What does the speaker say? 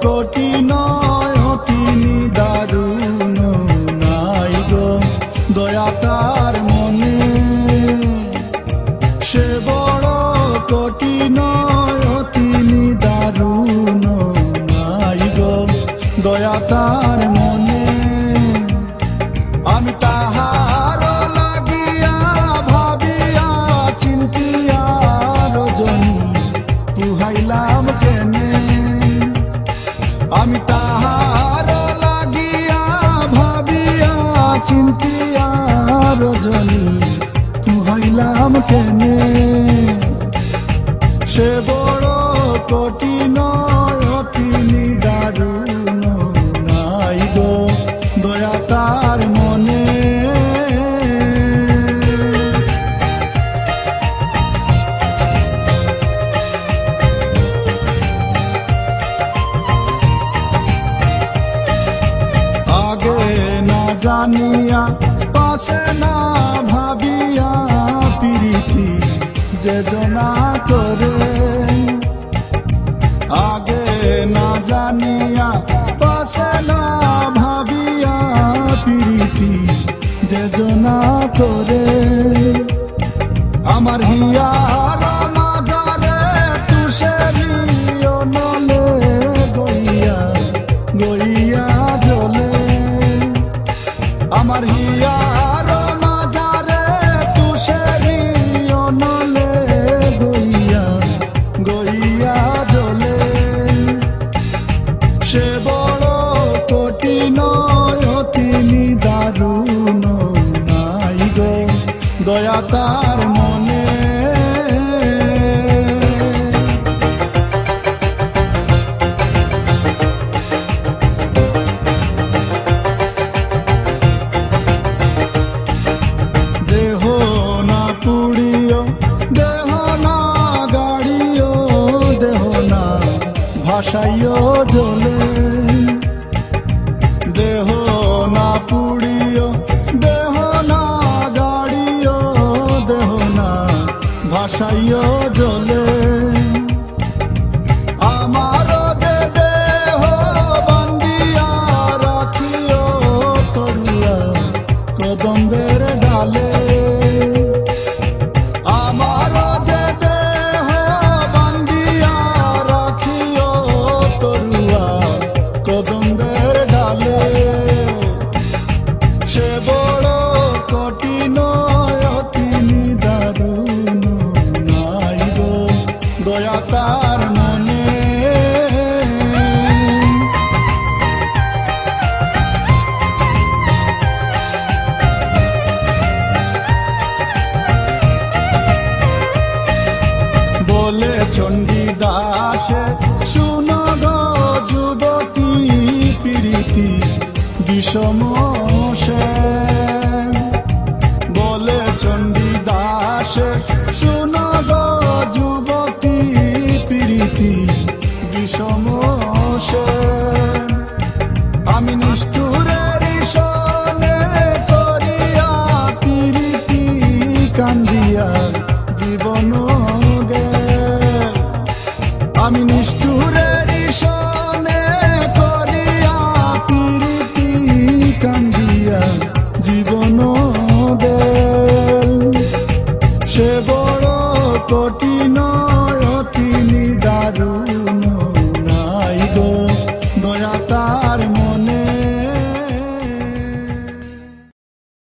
কঠিন অতি দারুণ নাই গো দয়া তার মনে। সে বড় কঠিন অতি দারুণ নাই গো দয়া তার মনে। আমি তাহার লাগিয়া ভাবিয়া চিন্তিয়া রজনী পুহাইলাম কেনে। আমি তাহার লাগিয়া ভাবিয়া চিন্তিয়া রজনী পুহাইলাম কেনে। সে বড় কঠিন অতি দারুণ নাই গো দয়া তার মনে। আগে না জানিয়া পাশে না ভাবিয়া প্রীতি যে জনা করে। আগে না জানিয়া পাশে না ভাবিয়া প্রীতি যে জনা করে। আমার হিয়ার মাজারে তুষেরি নলে গইয়া গইয়া জ্বলে। আমার হিয়ার মাজারে তুষেরি নলে গইয়া গইয়া জ্বলে। সে বড় কঠিন অতি দারুণ নাই গো দয়া তার মনে। দেহ না পুড়িও দেহ না গাড়িও দেহ না ভাসাইও জ্বলে। দেহ না পুড়িও দেহ না গাড়িও দেহ না ভাসাইও জ্বলে। আমার যে দেহ বান্ধিয়া রাখিও তরুয়া কদম্বের ডালে। আমার যে দেহ বান্ধিয়া রাখিও তরুয়া কদম্বের ডালে। সে বড় কঠিন অতি দারুণ নাই গো দয়া তার মনে। বলে চণ্ডীদাসে শুনো গো যুবতী প্রীতি বিষম সে। বলে চণ্ডীদাসে শুনো গো যুবতী প্রীতি বিষম সে। আমি নিষ্ঠুরের সনে করিয়া প্রীতি কান্দিয়া জীবন গে। আমি নিষ্ঠুরের সনে করিয়া প্রীতি কান্দিয়া জীবন